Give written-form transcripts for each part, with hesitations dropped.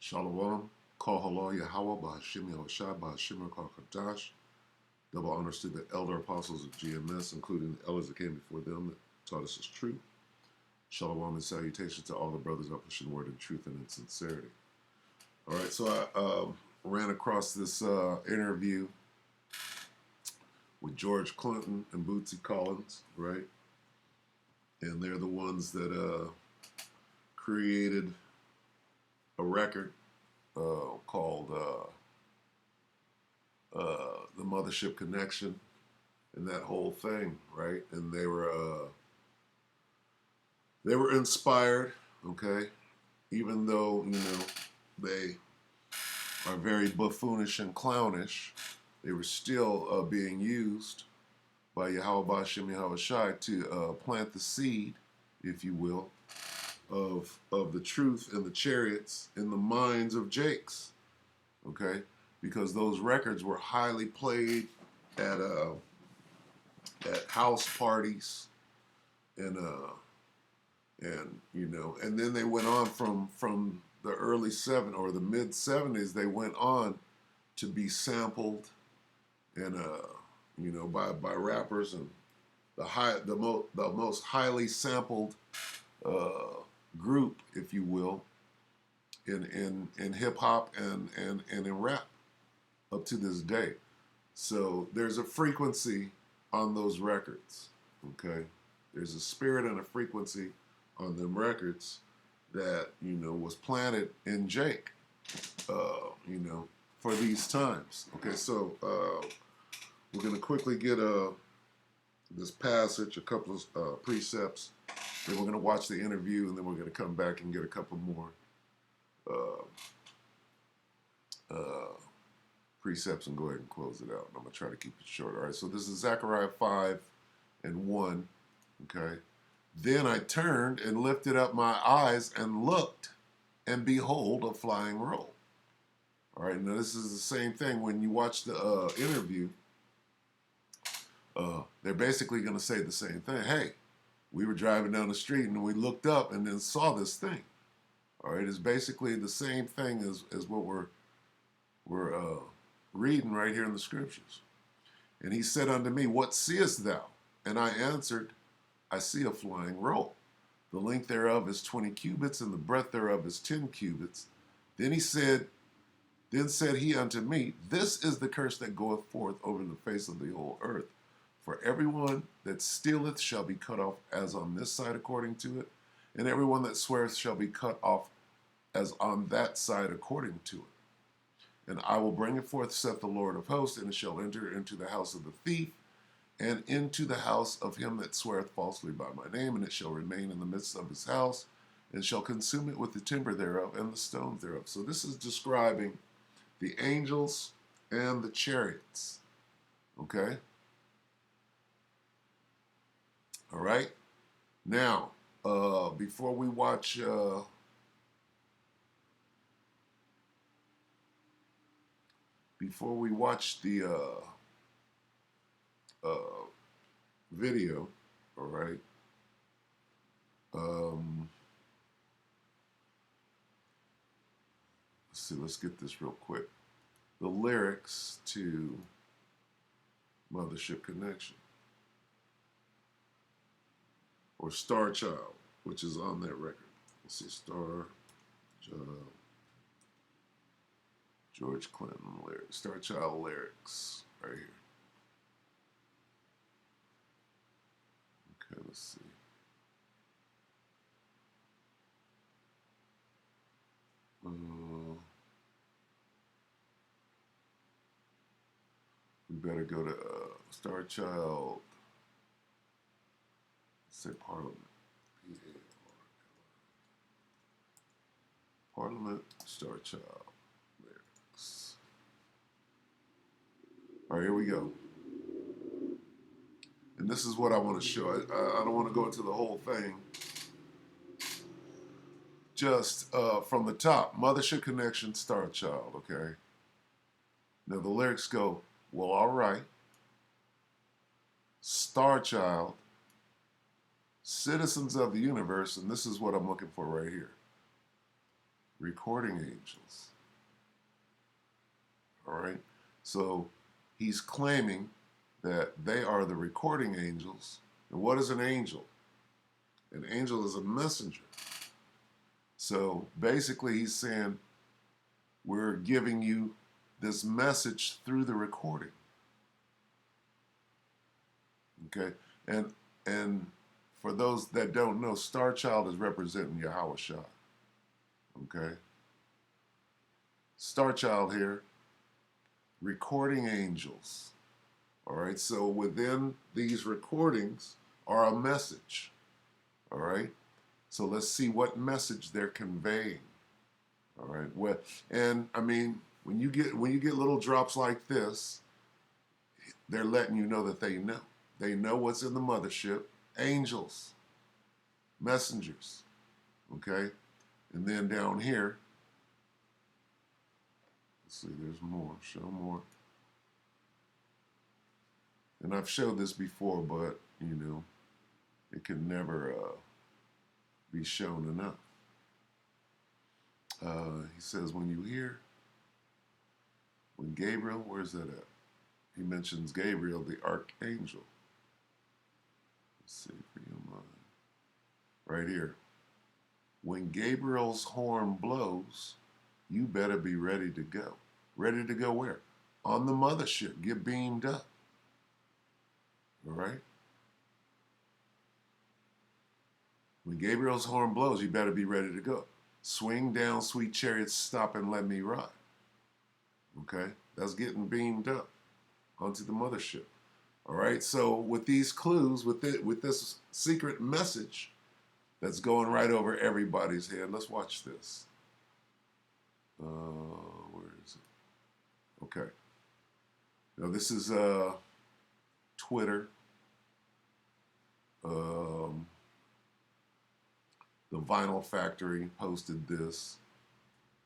Shalom, Kol Halal Yahweh, Bahashim Yahushai, Bahashim Kol Kadash. Double honors to the elder apostles of GMS, including the elders that came before them that taught us as truth. Shalom and salutations to all the brothers up pushing word in truth and in sincerity. All right, so I ran across this interview with George Clinton and Bootsy Collins, right? And they're the ones that created a record called the Mothership Connection and that whole thing, right? And they were inspired, okay, even though they are very buffoonish and clownish. They were still being used by Yahweh Bashem Yahweh Shai to plant the seed, if you will, of the truth and the chariots in the minds of Jakes, okay? Because those records were highly played at house parties and and then they went on from the early the mid 70s. They went on to be sampled and by rappers, and the most highly sampled group, if you will, in hip hop and in rap up to this day. So there's a frequency on those records, okay? There's a spirit and a frequency on them records that, was planted in Jake, for these times. Okay, so we're going to quickly get this passage, a couple of precepts. Then we're going to watch the interview, and then we're going to come back and get a couple more precepts and go ahead and close it out. And I'm going to try to keep it short. All right, so this is Zechariah 5:1, okay? Then I turned and lifted up my eyes and looked, and behold, a flying roll. All right, now this is the same thing. When you watch the interview, they're basically going to say the same thing. Hey, we were driving down the street and we looked up and then saw this thing. All right, it's basically the same thing as what we're reading right here in the scriptures. And he said unto me, what seest thou? And I answered, I see a flying roll. The length thereof is 20 cubits, and the breadth thereof is 10 cubits. Then said he unto me, this is the curse that goeth forth over the face of the whole earth. For everyone that stealeth shall be cut off as on this side according to it, and everyone that sweareth shall be cut off as on that side according to it. And I will bring it forth, saith the Lord of hosts, and it shall enter into the house of the thief, and into the house of him that sweareth falsely by my name, and it shall remain in the midst of his house, and shall consume it with the timber thereof and the stones thereof. So this is describing the angels and the chariots. Okay? All right? Now, before we watch the video, all right, let's get this real quick. The lyrics to Mothership Connection, or Star Child, which is on that record. Let's see, Star Child, George Clinton lyrics, Star Child lyrics, right here. Okay, let's see. We better go to Star Child. Let's say Parliament. Parliament, Star Child lyrics. All right, here we go. And this is what I want to show. I don't want to go into the whole thing. Just from the top, Mothership Connection, Star Child, okay? Now the lyrics go, well, all right. Star Child, citizens of the universe, and this is what I'm looking for right here. recording angels. All right? So he's claiming that they are the recording angels. And what is an angel? An angel is a messenger. So basically, he's saying, we're giving you this message through the recording. Okay? And for those that don't know, Star Child is representing Yahweh Shah. Okay? Star Child here, recording angels. All right? So within these recordings are a message. All right? So let's see what message they're conveying. All right. Well, and I mean, when you get little drops like this, they're letting you know that they know. They know what's in the mothership. Angels, messengers. Okay. And then down here, let's see, there's more. Show more. And I've showed this before, but you know, it can never be shown enough. He says, when Gabriel, where's that at? He mentions Gabriel, the archangel. Let's see, for your mind. Right here. When Gabriel's horn blows, you better be ready to go. Ready to go where? On the mothership. Get beamed up. All right? When Gabriel's horn blows, you better be ready to go. Swing down, sweet chariots, stop and let me ride. Okay? That's getting beamed up onto the mothership. All right? So with these clues, with this secret message that's going right over everybody's head, let's watch this. Where is it? Okay. Now this is Twitter. The Vinyl Factory posted this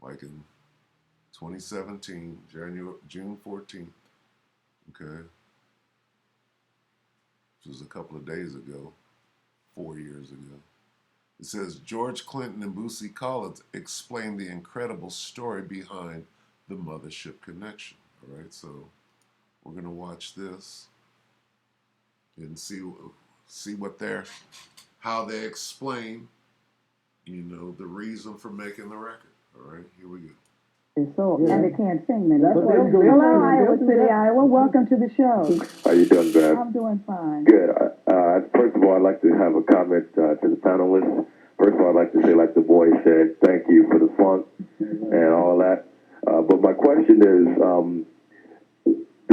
like in 2017, June 14th. Okay. Which was a couple of days ago, 4 years ago. It says, George Clinton and Bootsy Collins explained the incredible story behind the Mothership connection. All right, so we're going to watch this and see how they explain, you know, the reason for making the record. All right, here we go. So, yeah. And they can't sing many. Hello, Iowa City, Iowa. Welcome to the show. How you doing, Brad? I'm doing fine. Good. First of all, I'd like to have a comment to the panelists. First of all, I'd like to say, like the boy said, thank you for the funk and all that. But my question is,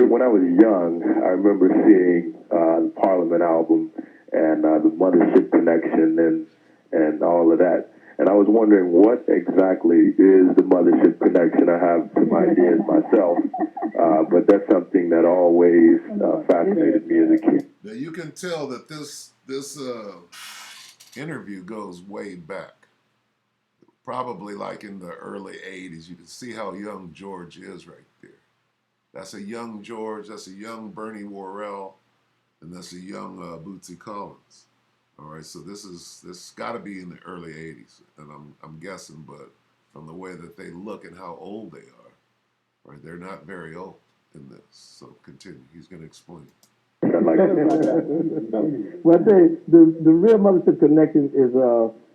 when I was young, I remember seeing the Parliament album and the Mothership Connection and all of that. And I was wondering what exactly is the Mothership Connection. I have some ideas myself, but that's something that always fascinated me as a kid. Now you can tell that this interview goes way back, probably like in the early 80s. You can see how young George is right there. That's a young George, that's a young Bernie Worrell, and that's a young Bootsy Collins. All right, so this got to be in the early 80s, and I'm guessing, but from the way that they look and how old they are, right, they're not very old in this. So continue. He's going to explain. Well, the real Mothership Connection is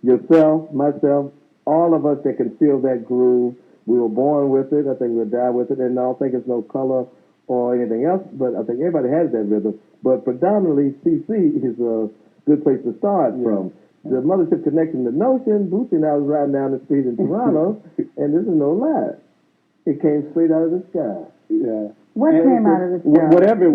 yourself, myself, all of us that can feel that groove. We were born with it. I think we'll die with it, and I don't think it's no color or anything else. But I think everybody has that rhythm. But predominantly, CC is a good place to start from. The Mothership Connection, the notion, Bootsy and I was riding down the street in Toronto, and this is no lie. It came straight out of the sky. Yeah. What came out of the sky? Whatever it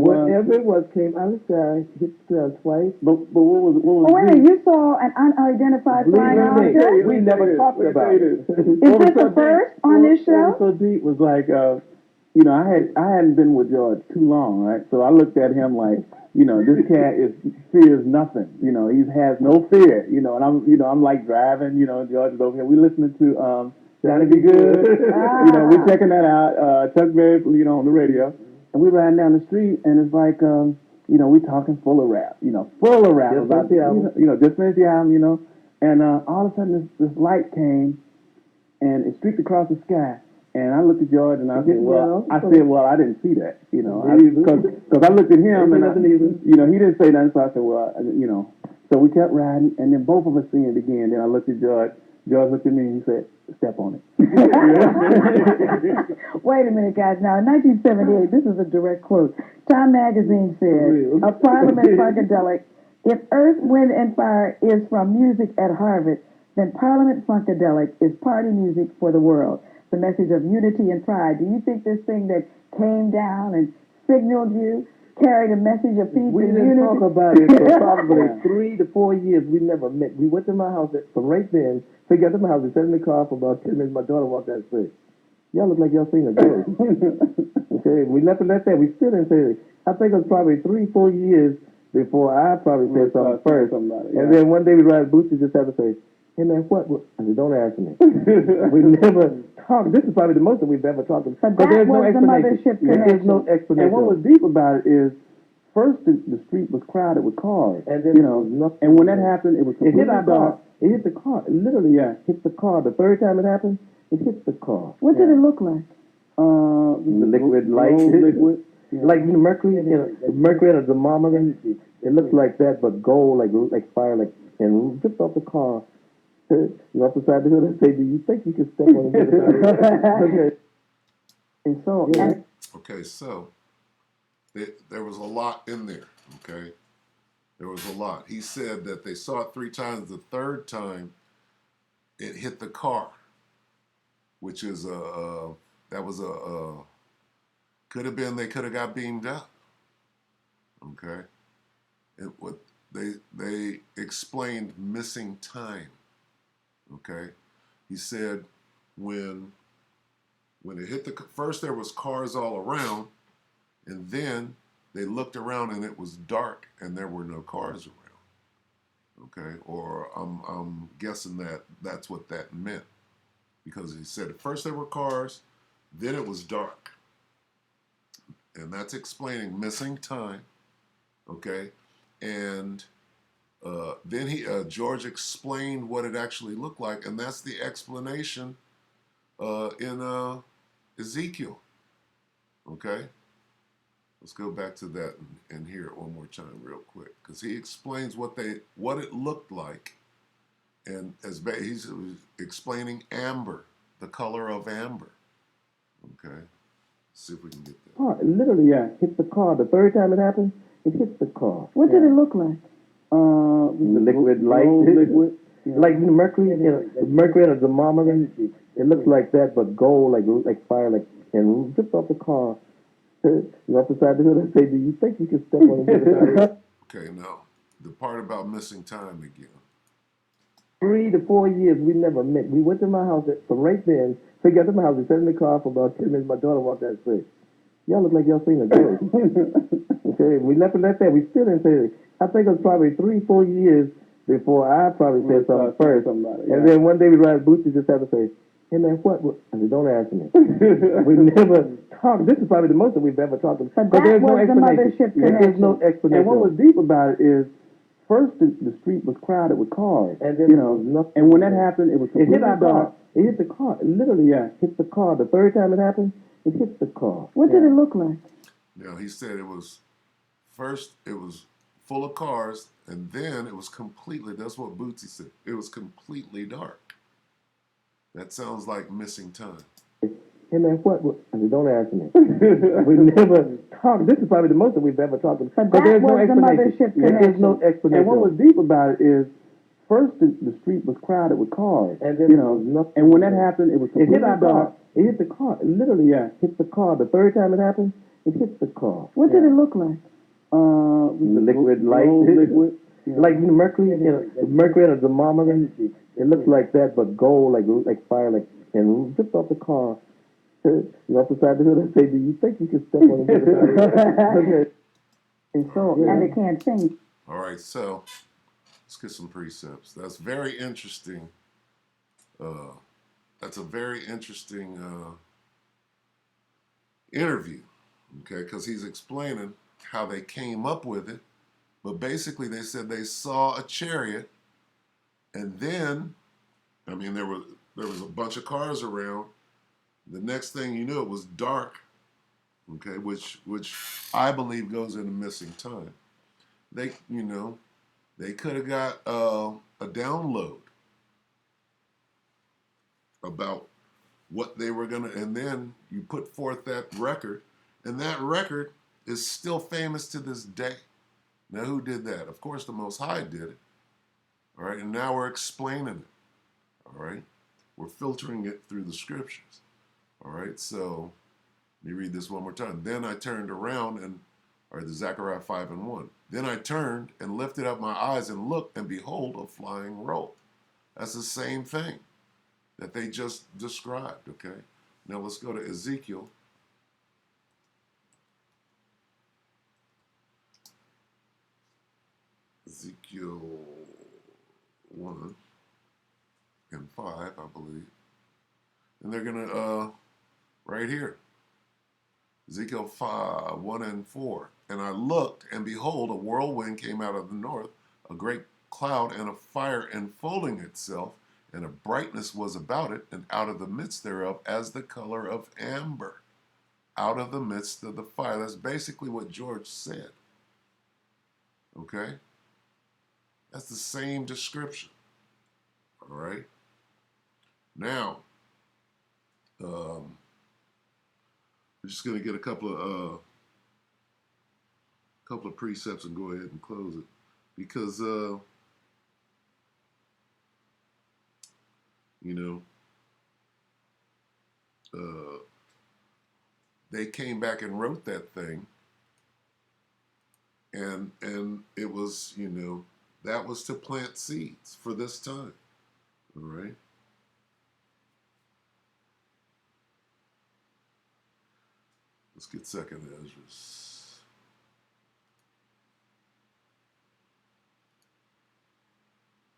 was came out of the sky, hit the twice. But what was oh, wait a minute, you saw an unidentified flying object? We never talked about it. Is this the first on this show? So deep was like, you know, I hadn't been with George too long, right? So I looked at him like, you know, this cat fears nothing. You know, he has no fear. You know, and I'm like driving. You know, George is over here. We listening to Johnny Be Good. You know, we're checking that out. Chuck Berry, you know, on the radio, and we riding down the street, and it's like, you know, we talking full of rap. You know, full of rap about the album. You know, just finished the album. You know, and all of a sudden this light came, and it streaked across the sky. And I looked at George and I said, well, I didn't see that, you know, because I looked at him and he didn't say nothing. So I said, well, you know, so we kept riding, and then both of us seen it again. Then I looked at George. George looked at me and he said, step on it. Wait a minute, guys. Now, in 1978, this is a direct quote. Time magazine said, "A Parliament Funkadelic. If Earth, Wind, and Fire is from music at Harvard, then Parliament Funkadelic is party music for the world. The message of unity and pride." Do you think this thing that came down and signaled you carried a message of peace We and didn't unity? talk about it for probably 3 to 4 years. We never met. We went to my house from right then. We got to my house. We sat in the car for about 10 minutes. My daughter walked out and said, "Y'all look like y'all seen a ghost." Okay, we left it at that. We still didn't say it. I think it was probably 3, 4 years before I probably said something first. And then one day we ride Bootsy just have to say, "Hey man, what?" I said, "Don't ask me." We never talked. This is probably the most that we've ever talked about. But There's that no was the explanation. Mothership There's no connection. explanation. And what was deep about it is, first the street was crowded with cars, And then you know, and when that happened, it was it hit completely our car. dark. It hit the car. It literally, hit the car. The third time it happened, it hit the car. What did it look like? The liquid light, liquid. like mercury, mercury and a thermometer. It looks like that, but gold, like fire, like and just off the car. You know, off the side of the hood, and say, "Do you think you can step on it?" Okay. And so, Okay, so there was a lot in there. Okay, there was a lot. He said that they saw it 3 times. The third time, it hit the car, which is could have been they could have got beamed up. Okay, they explained missing time. Okay, he said when it hit the first there was cars all around, and then they looked around and it was dark and there were no cars around. Okay, or I'm guessing that's what that meant, because he said at first there were cars, then it was dark, and that's explaining missing time. Okay, and then George explained what it actually looked like, and that's the explanation in Ezekiel. Okay, let's go back to that and hear it one more time real quick, because he explains what it looked like, and he's explaining amber, the color of amber. Okay, let's see if we can get that. Car, literally, hit the car. The third time it happened, it hit the car. what did it look like? The liquid light, like mercury, mercury and a thermometer. It looks like that, but gold, like fire, like and just off the car. You know, off the side of the hood, and say, "Do you think you can step on it?" Okay, now the part about missing time again. 3 to 4 years we never met. We went to my house from right then. We got to my house. We sat in the car for about 10 minutes. My daughter walked out and said, "Y'all look like y'all seen a ghost." Okay, we left it at that. We still didn't say it. I think it was probably 3, 4 years before I probably said something first. And then one day we ride Bootsy just have to say, "Hey man, what?" I said, "Don't ask me." We never talked. This is probably the most that we've ever talked about. But that there's no was the explanation. Mothership connection. There's no explanation. And what was deep about it is, first the street was crowded with cars, And then you know, and when that happened, it was it hit completely our car. dark. It hit the car. It literally, hit the car. The third time it happened, it hit the car. What did it look like? Now he said it was full of cars, and then it was completely. That's what Bootsy said. It was completely dark. That sounds like missing time. Hey man, what? I said, "Don't ask me." We never talked. This is probably the most that we've ever talked about. But that there's no was the explanation. Mothership There's no connection. explanation. And what was deep about it is, first the street was crowded with cars, And then you know, and when that happened, it was it completely hit our dark. car. It hit the car. It literally, hit the car. The third time it happened, it hit the car. What did it look like? The liquid light, like mercury, mercury and a thermometer. It looks like that, but gold, like fire, like and just off the car. You know, off the side of the hood, and say, "Do you think you can step on it?" Okay. And so, and they can't sing. All right, so let's get some precepts. That's very interesting. That's a very interesting interview, okay, because he's explaining how they came up with it. But basically, they said they saw a chariot, and then, I mean, there were there was a bunch of cars around. The next thing you knew, it was dark. Okay, which I believe goes into missing time. They, they could have got a download about what they were gonna, and then you put forth that record, and that record is still famous to this day. Now, who did that? Of course, the Most High did it. All right, and now we're explaining it. All right, we're filtering it through the scriptures. All right, so let me read this one more time. Then I turned around or the Zechariah 5:1. Then I turned and lifted up my eyes and looked, and behold, a flying roll. That's the same thing that they just described, okay? Now let's go to Ezekiel. Ezekiel 1 and 5, I believe. And they're going to, right here, Ezekiel 5, 1 and 4. And I looked, and behold, a whirlwind came out of the north, a great cloud and a fire enfolding itself, and a brightness was about it, and out of the midst thereof as the color of amber, out of the midst of the fire. That's basically what George said. Okay? That's the same description. All right? Now, we're just going to get a couple of precepts and go ahead and close it, because they came back and wrote that thing, and it was, that was to plant seeds for this time. All right. Let's get Second Ezra's.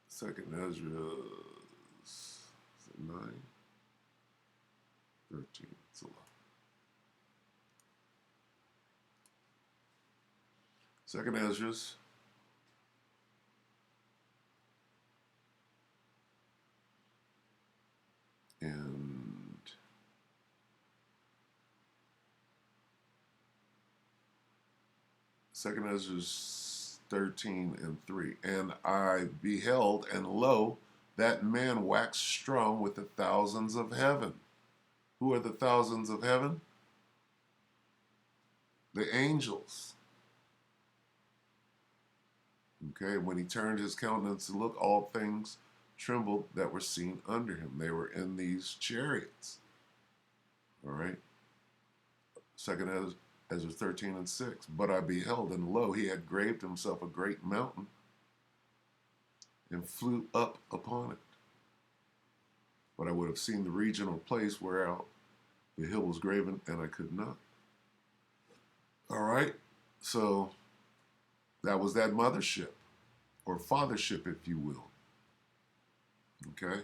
Second Ezra's, is it 9? 13. It's a lot. Second Ezra's. And Second Ezra's 13 and 3. And I beheld, and lo, that man waxed strong with the thousands of heaven. Who are the thousands of heaven? The angels. Okay, when he turned his countenance to look, all things trembled that were seen under him. They were in these chariots. All right. Second Ezra 13 and 6. But I beheld, and lo, he had graved himself a great mountain and flew up upon it. But I would have seen the region or place whereout the hill was graven, and I could not. All right. So that was that mothership, or fathership, if you will. Okay?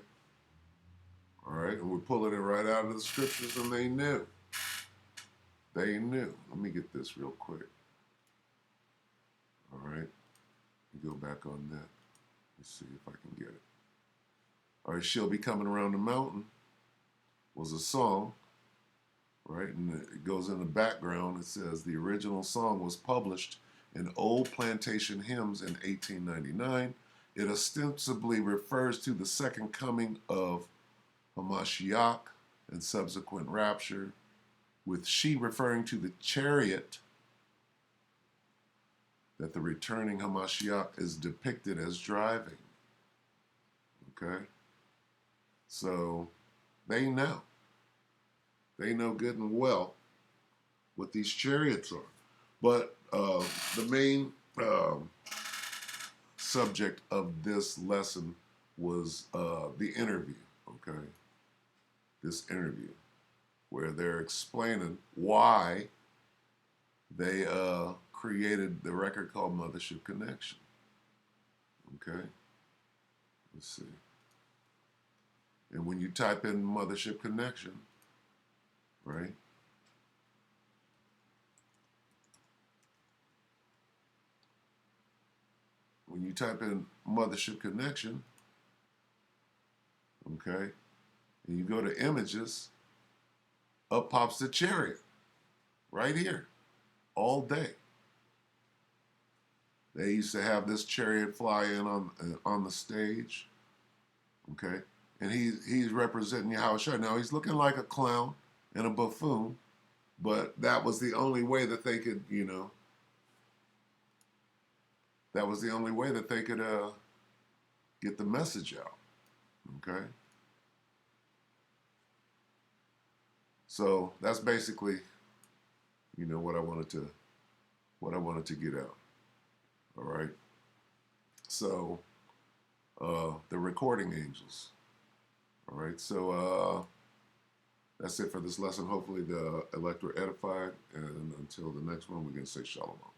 All right? And we're pulling it right out of the scriptures, and they knew. They knew. Let me get this real quick. All right? Go back on that. Let's see if I can get it. All right, She'll Be Coming Around the Mountain was a song, right? And it goes in the background. It says the original song was published in Old Plantation Hymns in 1899. It ostensibly refers to the second coming of Hamashiach and subsequent rapture, with she referring to the chariot that the returning Hamashiach is depicted as driving. Okay? So they know. They know good and well what these chariots are. But the main subject of this lesson was the interview, okay? This interview, where they're explaining why they created the record called Mothership Connection. Okay? Let's see. And when you type in Mothership Connection, right? When you type in Mothership Connection, okay, And you go to images, up pops the chariot right here all day. They used to have this chariot fly in on the stage, okay? And he's representing Yahushua. Now he's looking like a clown and a buffoon, but that was the only way that they could, that was the only way that they could get the message out, okay? So that's basically, what I wanted to get out. All right. So the recording angels. All right. So that's it for this lesson. Hopefully the elect were edified. And until the next one, we're going to say shalom.